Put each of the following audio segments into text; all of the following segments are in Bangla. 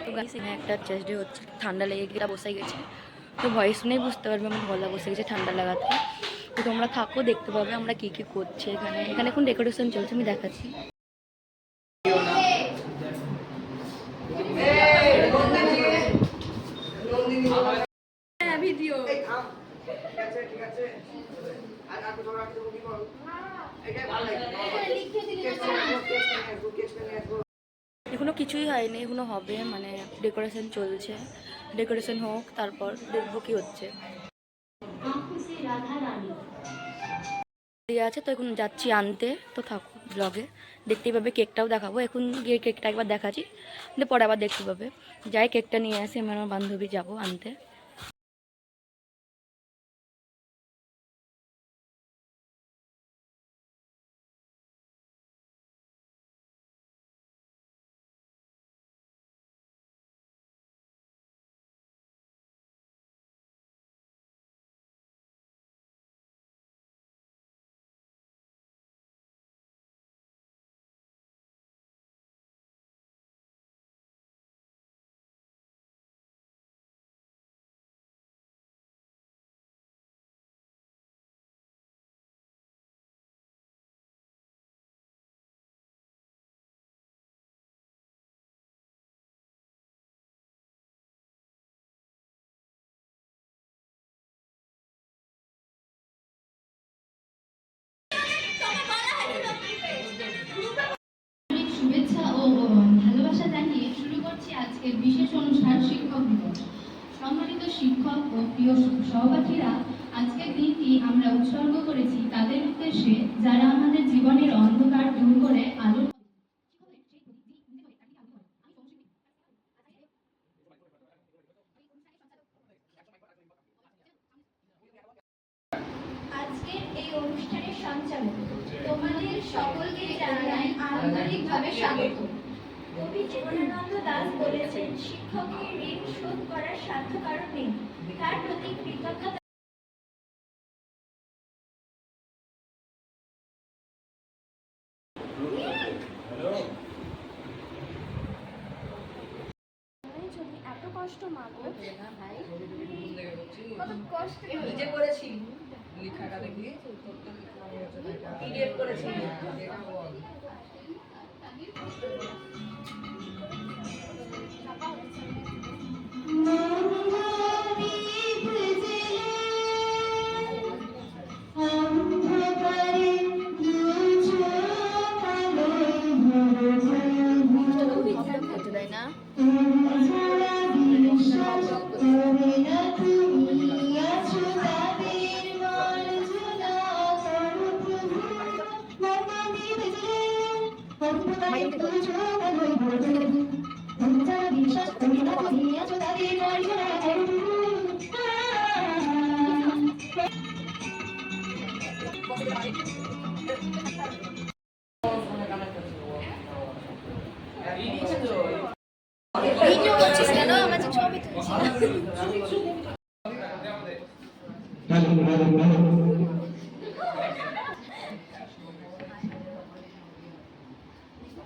তো গাইস এখানে একটা চেস্ট ডে হচ্ছে, ঠান্ডা লেগে গিয়ে বসে গেছে। তো ভয়েস শুনেই বুঝতে পারবে আমার গলা বসে গেছে ঠান্ডা লাগাতে। তো তোমরা থাকো, দেখতে পাবে আমরা কি কি করছি এখানে। এখানে এখন ডেকোরেশন চলছে, আমি দেখাচ্ছি। ভিডিও এখনো কিছুই হয়নি, এখনো হবে, মানে ডেকোরেশন চলছে। ডেকোরেশন হোক, তারপর দেখবো কি হচ্ছে। আছে তো এখন যাচ্ছি আনতে, তো থাকো ব্লগে দেখতেই পাবে। কেকটাও দেখাবো, এখন গিয়ে কেকটা একবার দেখাচ্ছি, কিন্তু পরে আবার দেখতে পাবে। যাই কেকটা নিয়ে আসি, আমি আমার বান্ধবী যাবো আনতে। শুভেচ্ছা ও ভালোবাসা জানিয়ে শুরু করছি আজকের বিশেষ অনুষ্ঠান শিক্ষক দিবস। সম্মানিত শিক্ষক ও প্রিয় সহপাঠীরা, আজকের দিনটি আমরা উৎসর্গ করেছি তাদের উদ্দেশ্যে যারা আমাদের জীবনের অন্ধকার দূর করে আলো। আজকের এই অনুষ্ঠানের সঞ্চালক তোমাদের সকলকে জানাই আন্তরিকভাবে স্বাগত। কবি জীবনানন্দ দাস বলেছেন, শিক্ষকের ঋণ শোধ করার সাধ্য কারণ নেই, তার প্রতি কৃতজ্ঞতা। এত কষ্ট মাগো ভাই, কত কষ্ট নিজে করেছি, লেখাটা দেখি পিডিএফ করেছি।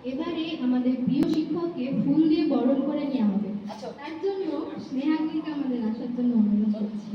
এবারে আমাদের প্রিয় শিক্ষককে ফুল দিয়ে বরণ করে নেওয়া হবে। তার জন্য স্নেহাকে আমাদের আসার জন্য অনুরোধ করছি।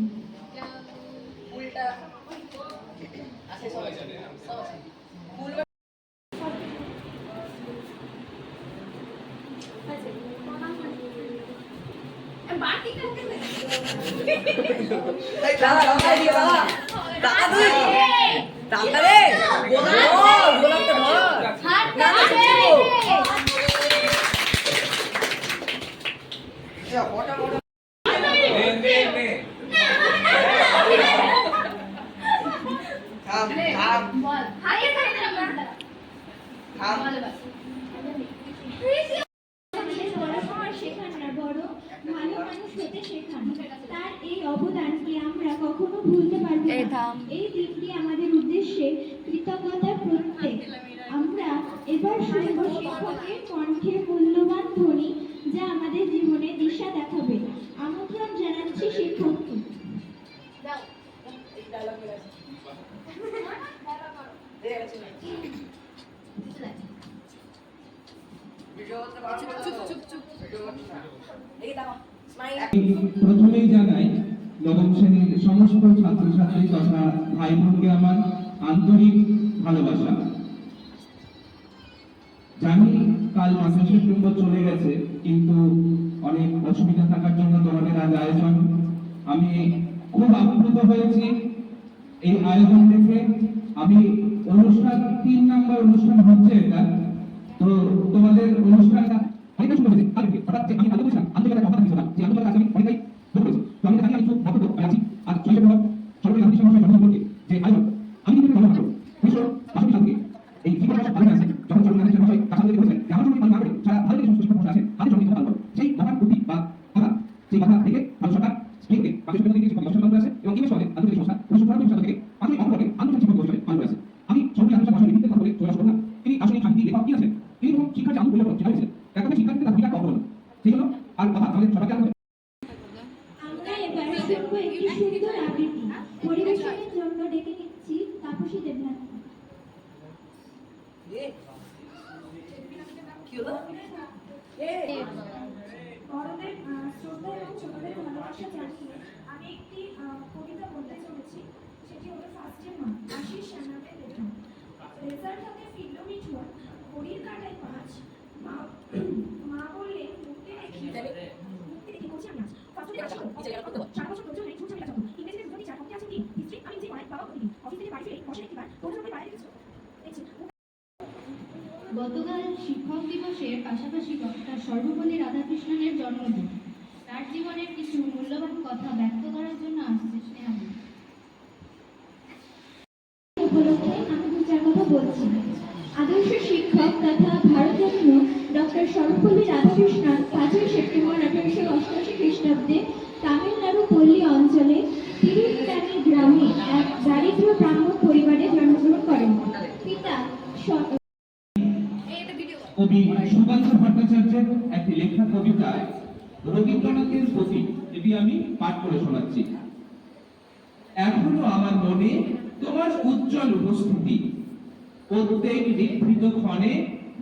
তার এই অবদানকে আমরা কখনো ভুলতে পারবো না। এই দিনটি আমাদের উদ্দেশ্যে কৃতজ্ঞতার প্রত্যেক। আমরা এবার শুনব শিক্ষকের কণ্ঠে মূল্যবান ধ্বনি, যা আমাদের জীবনে দিশা দেখাবে। আমন্ত্রণ জানাচ্ছি শিক্ষককে। প্রথমেই জানাই নবম শ্রেণীর সমস্ত ছাত্রছাত্রী তথা ভাই বোনকে আমার আন্তরিক ভালোবাসা। জানি কাল 5 সেপ্টেম্বর চলে গেছে, কিন্তু অনেক অসুবিধা থাকার জন্য তোমাদের আজ আয়োজন। আমি খুব আপ্লুত হয়েছি এই আয়োজন দেখে। আমি অনুষ্ঠান 3 নম্বর অনুষ্ঠান হচ্ছে এটা, তো তোমাদের অনুষ্ঠানটা অনেকটা শুরু হয়েছে কালকে। হঠাৎ যে আমি আগে বলছিলাম আন্তর্জাতিক কথা কিছু না, যে আন্তর্জাতিক কাছে আমি অনেকটাই ধরে পড়েছি। তো আমি জানি আমি খুব বক্তব্য আছি আর 6 সেপ্টেম্বর সরকারি গান্ধী সমাবেশ সম্পর্কে যে আয়োজন আমি কিন্তু ভালো ভালো 1962 সাল থেকে এই জীবন পালন আছে। যখন সরকারি গান্ধী সমাবেশ কাছাকাছি বলেছেন যে আমার সঙ্গে পালন না করে সারা ভারতের সমস্ত শিক্ষক আছে তাদের সঙ্গে পালন করো, সেই মহান বুদ্ধি বা কথা, সেই কথা থেকে ভারত সরকার থেকে 5 সেপ্টেম্বর থেকে শিক্ষক দিবস পালন করেছে এবং ইংরেজ সরকার আন্তর্জাতিক সংস্থা 1994 সাল থেকে 5 অক্টোবরে আন্তর্জাতিক শিক্ষক দিবস পালন করেছে। আমি সরকারি গান্ধী সমাবেশের বিরুদ্ধে কথা বলে চলে আসবো না। তিনি আসলে সাহিত্যিক লেখক কি আছেন, তিনি যখন শিক্ষার চালু করলেন সেটা হয়েছে একদম শিক্ষার্থীদের তার ভূমিকা কম হলো। সেই জন্য আর কথা আমাদের সবাইকে আমরা এবার শুনবো একটি সুন্দর আবৃত্তি। পরিবেশনের জন্য ডেকে নিচ্ছি তাপসী দেবনাথ। বড়দের শ্রদ্ধা এবং ছোটদের ভালোবাসা জানিয়ে আমি একটি কবিতা বলতে চলেছি। সেটি হলো ফার্স্টের মা, আশিস সান্নালের লেখা। রেজাল্ট হাতে ফিরল মিঠুন, ঘড়ির কাঁটায় 5। মা বললেন মুক্তি দেখি বলছি আমি আজ ফার্স্ট 4 বছর প্রচুর নেই ছুটছে যখন ইংরেজিতে দুটো টিচার কমতে আছে কি হিস্ট্রি আমি যে মায়ের বাবা প্রতিদিন অফিস থেকে বাড়ি ফিরে বসে একবার তোমরা সবাই বাইরে গেছো দেখছি। গতকাল শিক্ষক দিবসের পাশাপাশি ডক্টর সর্বপল্লী রাধাকৃষ্ণনের জন্মদিন। তার জীবনের কিছু মূল্যবান কথা ব্যক্ত করার জন্য আসছে স্নেহাদি। উপলক্ষে আমি 2-4 কথা বলছি। আদর্শ শিক্ষক তথা ভারতরত্ন ডক্টর সর্বপল্লী রাধাকৃষ্ণন 5 সেপ্টেম্বর 1888 খ্রিস্টাব্দে তামিলনাড়ু পল্লী অঞ্চলে তিরুত্তানি গ্রামে এক দারিদ্র ব্রাহ্মণ পরিবারে জন্মগ্রহণ করেন। পিতা কবি সুকান্ত ভট্টাচার্যের একটি লেখা কবিতা রবীন্দ্রনাথের প্রতি, এটি আমি পাঠ করে শোনাচ্ছি। এখনো আমার মনে তোমার উজ্জ্বল উপস্থিতি, প্রত্যেক নিভৃত ক্ষণে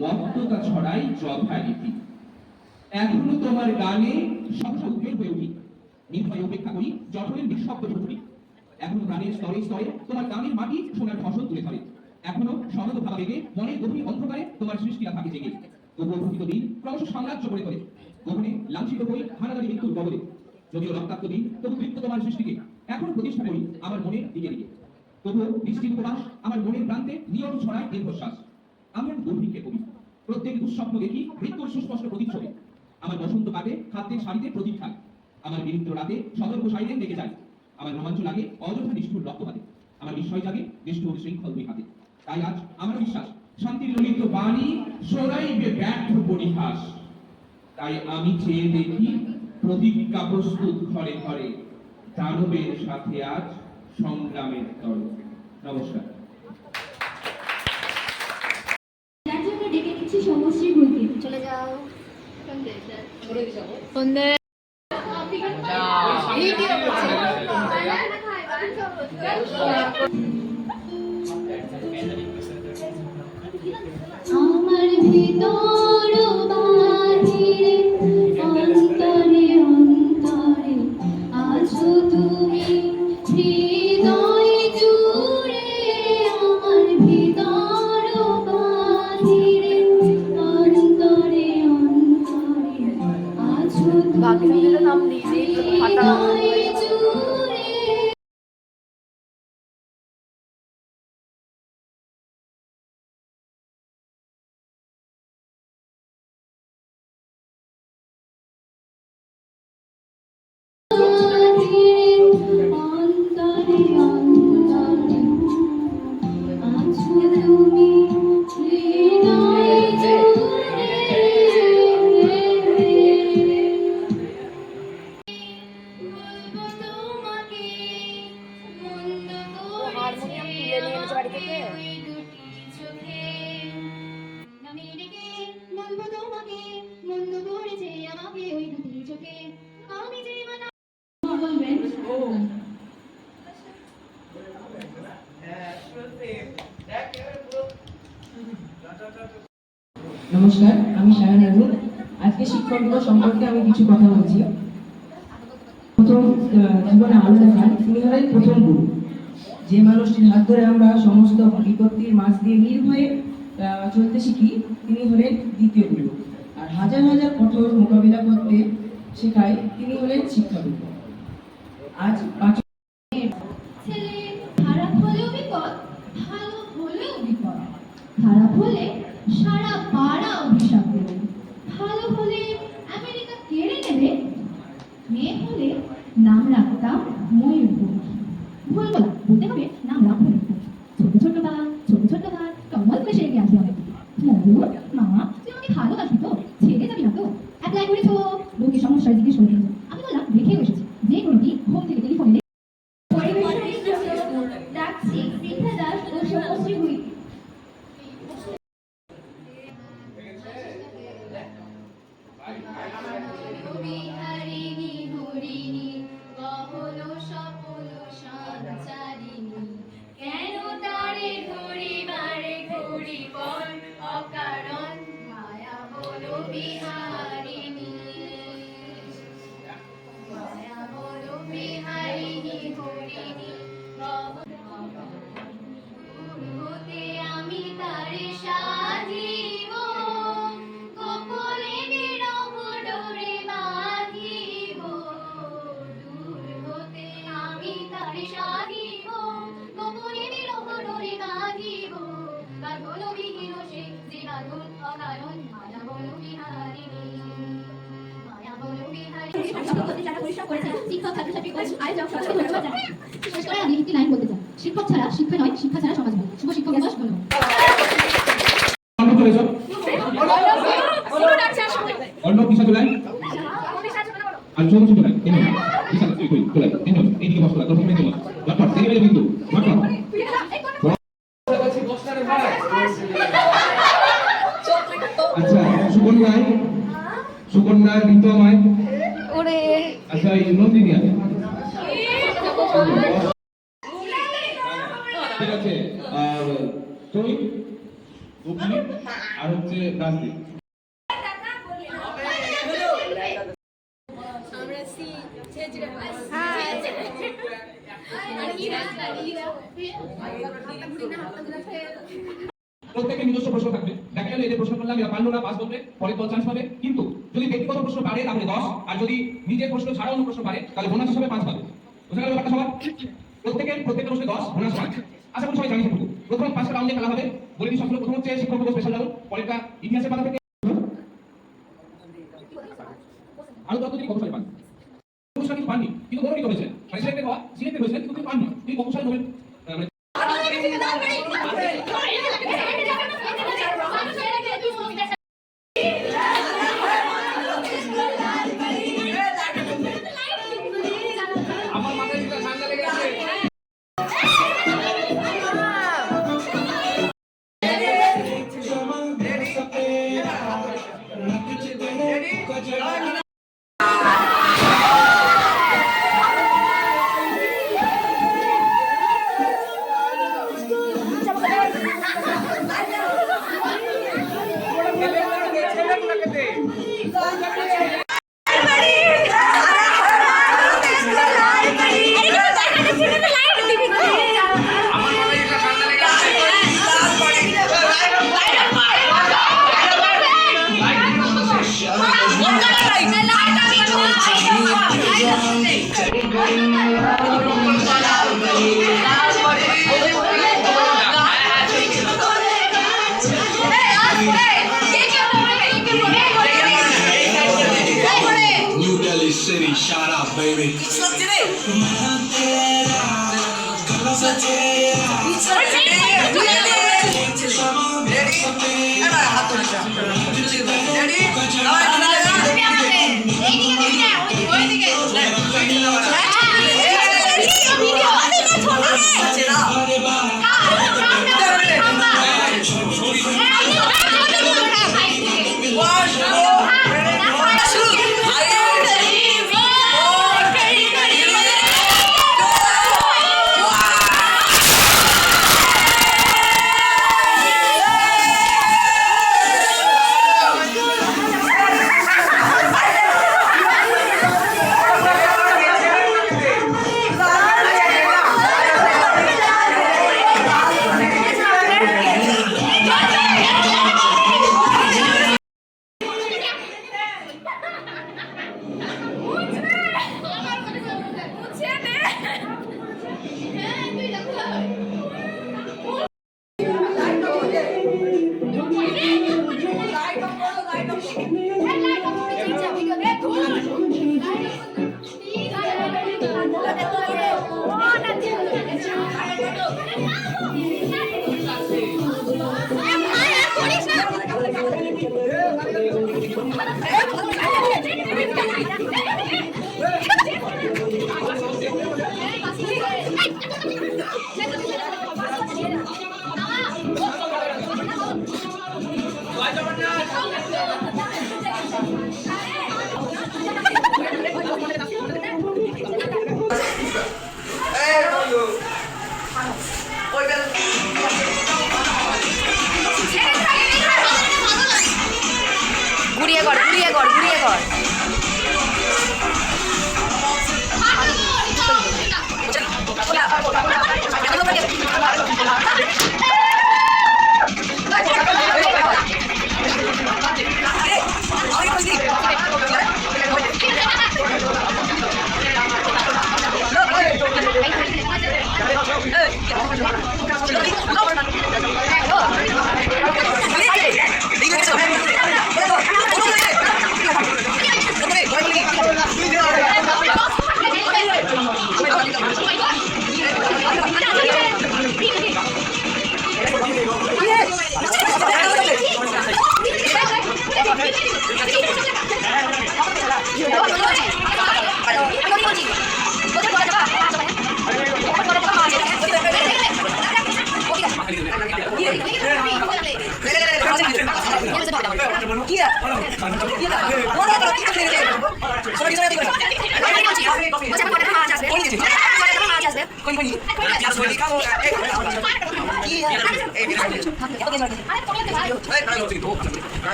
মত্ততা ছড়াই যথারীতি। এখনো তোমার গানে সহসা উদ্বেগ হয়ে উঠি, নির্ভয়ে উপেক্ষা করি জঠরের নিঃশব্দ ঠুকরি। এখনো প্রাণের স্তরে স্তরে তোমার গানের মাটি সোনার ফসল তুলে ধরে। এখনো সহজ ভাবা বেগে মনের গভীর অন্ধকারে তোমার সৃষ্টিরা থাকে জেগে। তবুও প্রকৃত দিন ক্রমশ সাম্রাজ্য করে তোলে, গহনে লাঞ্ছিত হই হানাদারি মৃত্যুর বদলে। যদিও রক্তাক্ত দিন তবু তৃপ্ত তোমার সৃষ্টিকে এখন প্রতিষ্ঠা করি আমার মনের দিকে দিকে। তবুও নিশ্চিত উপবাস আমার মনের প্রান্তে নিয়ম ছড়ায় দীর্ঘশ্বাস। আমি দুর্ভিক্ষে কবি, প্রত্যেক দুঃস্বপ্ন দেখি মৃত্যুর সুস্পষ্ট প্রতিচ্ছবি। আমার বসন্ত কাটে খাদ্যের শাড়িতে প্রদীপ খায়, আমার বিনিদ্র রাতে সতর্ক সাইরেন ডেকে যায়। আমার রোমাঞ্চ লাগে অযথা নিষ্ঠুর রক্তপাতে, আমার বিস্ময় জাগে নিষ্ঠুর শৃঙ্খল দুই হাতে। তাই আজ আমার বিশ্বাস শান্তির ললিত বাণী সরাইবে ব্যর্থ পরিহাস। তাই আমি চেয়ে দেখি প্রতিজ্ঞা প্রস্তুত ঘরে ঘরে, দানবের সাথে আজ সংগ্রামের তরে। নমস্কার। যার জন্য ডেকে নিচ্ছি সমশ্রী গুলকে। চলে যাও আমার ভিতর বাহিরে অন্তরে অন্তরে আছো তুমি হৃদয় জুড়ে। আমার ভিতর বাহিরে অন্তরে অন্তরে আছো তুমি হৃদয় জুড়ে। অন্তরে অন্তরে আছো তুমি হৃদয় জুড়ে। বলবো তোমাকে মন্দ করেছে আমাকে ওই দুটি চোখে। আমি ডেকে বলবো তোমাকে মন্দ করেছে আমাকে ওই দুটি চোখে। আমি যে মানা বলবেন। নমস্কার, আমি সায়ন রাঘব। শিক্ষকগুলো সম্পর্কে আমি কিছু কথা বলছি। প্রথম জীবনে আলো দেখান তিনি হলেন প্রথম গুরু। যে মানুষটির হাত ধরে আমরা সমস্ত বিপত্তির মাঝ দিয়ে নির্ভয়ে চলতে শিখি তিনি হলেন দ্বিতীয় গুরু। আর হাজার হাজার কঠোর মোকাবিলা করতে শেখায় তিনি হলেন শিক্ষাগুরু। আজ ছেলে খারাপ হলেও বিপদ, ভালো হলেও বিপদ। খারাপ হলে সারা পাড়া অভিশাপ দেবে, ভালো হলে আমেরিকা কেড়ে নেবে। মেয়ে হলে নাম রাখতাম ময়ূরপঙ্খী। ভুল বলা, বলতে হবে নাম রাখবো। ছোট ছোট গাছ, ছোট ছোট গাছ, কমল করে সেরে আসবে অনেক। ময়ূর, মা তুই আমাকে ভালোবাসবি তো? ছেড়ে যাবি না তো? অ্যাপ্লাই করেছো? লোকে সমস্যা জিজ্ঞেস করে ফেলছো। আমি বললাম রেখেও এসেছি, যে কোনোটি হোম থেকে টেলিফোনে পরিবেশনের জন্য ডাকছি পৃথা দাস ও শুভশ্রী ভুঁইকে। বিহারিণী হরিণী কহল সফল সঞ্চারিণী, কেন তারে ধরিবারে ঘুরিবন অকারণ মায়া বলো বিহারিণী। মায়া বলো বিহারিণী হরিণী হতে আমি তারে সাজিব, গোপনে বিরহ ডোরে বাঁধিব। দূর হতে আমি তারে সাজিব, গোপনে বিরহ ডোরে বাঁধিব। বাঁধন বিহীন সে যে বাঁধন অকারণ মায়া বলো বিহারিণী। মায়া বলো বিহারিণী। শিক্ষক ছাত্রছাত্রী আয়োজক সবাইকে ধন্যবাদ জানাই। শেষ করার আগে একটি লাইন বলতে চাই, শিক্ষক ছাড়া শিক্ষা নয়, শিক্ষা ছাড়া সমাজ নয়। শুভ শিক্ষক দিবস। ধন্যবাদ। অন্য কিসা চলাই আর ছোট ছোট লাই কেন কিসা কই চলাই কেন এইদিকে বসলা তোর ফোনে দিও লাপট দেখে গেলে কিন্তু লাপট আচ্ছা সুকন্যা ঋতুময় ওরে আচ্ছা এই নন্দিনী আছে ঠিক আছে। আর তুই উপনি আর হচ্ছে রাজদীপ প্রত্যেকের নিজস্ব প্রশ্ন থাকবে। দেখা গেল এদের প্রশ্ন করলাম এরা পারলো না, পাস করবে, পরে 10 চান্স পাবে। কিন্তু যদি ব্যক্তিগত প্রশ্ন পারে তাহলে 10, আর যদি নিজের প্রশ্ন ছাড়া অন্য প্রশ্ন পারে তাহলে বোনাস হিসেবে 5 পাবে। বুঝা গেল ব্যাপারটা সবার? প্রত্যেকের প্রশ্নে 10, বোনাস 5। আশা করি সবাই জানিয়ে থাকবো। প্রথম 5টা রাউন্ডে খেলা হবে। বলে দিই সবগুলো। প্রথম হচ্ছে শিক্ষক দিবস স্পেশাল রাউন্ড, পরেরটা ইতিহাসের পাতা থেকে আরো কত দিন কত সালে পান পুরস্কার কিন্তু পাননি, কিন্তু গৌরবিত হয়েছে। মানে সিলেক্টেড হয়েছে কিন্তু পাননি। তিনি কত সালে নোবেল আমার মাথায় যেটা ঠান্ডা লেগে আছে New Delhi City, shout out, baby. ঘুরিয়ে কর, ঘুরিয়ে কর, ঘুরিয়ে কর।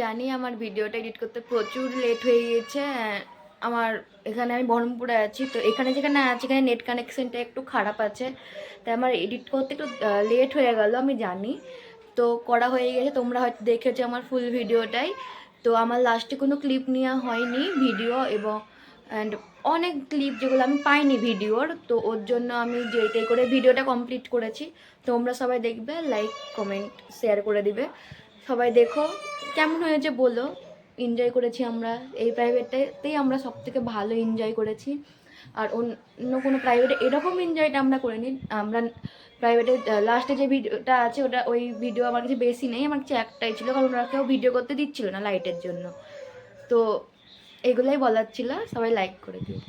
জানি আমার ভিডিওটা এডিট করতে প্রচুর লেট হয়ে গিয়েছে। আমার এখানে আমি বহরমপুরে আছি, তো এখানে যেখানে আছি এখানে নেট কানেকশানটা একটু খারাপ আছে, তাই আমার এডিট করতে একটু লেট হয়ে গেল আমি জানি। তো করা হয়ে গেছে, তোমরা হয়তো দেখেছো আমার ফুল ভিডিওটাই। তো আমার লাস্টে কোনো ক্লিপ নেওয়া হয়নি ভিডিও, এবং অ্যান্ড অনেক ক্লিপ যেগুলো আমি পাইনি ভিডিওর, তো ওর জন্য আমি যেটাই করে ভিডিওটা কমপ্লিট করেছি। তোমরা সবাই দেখবে, লাইক কমেন্ট শেয়ার করে দিবে। সবাই দেখো কেমন হয়েছে বলো। এনজয় করেছি আমরা এই প্রাইভেটটাতেই, আমরা সব থেকে ভালো এনজয় করেছি। আর অন্য কোনো প্রাইভেটে এরকম এনজয়টা আমরা করিনি। আমরা প্রাইভেটে লাস্টে যে ভিডিওটা আছে ওটা, ওই ভিডিও আমার কাছে বেশি নেই, আমার কাছে একটাই ছিল, কারণ ওরা কেউ ভিডিও করতে দিচ্ছিল না লাইটের জন্য। তো এগুলোই বলার ছিল, সবাই লাইক করে দিও।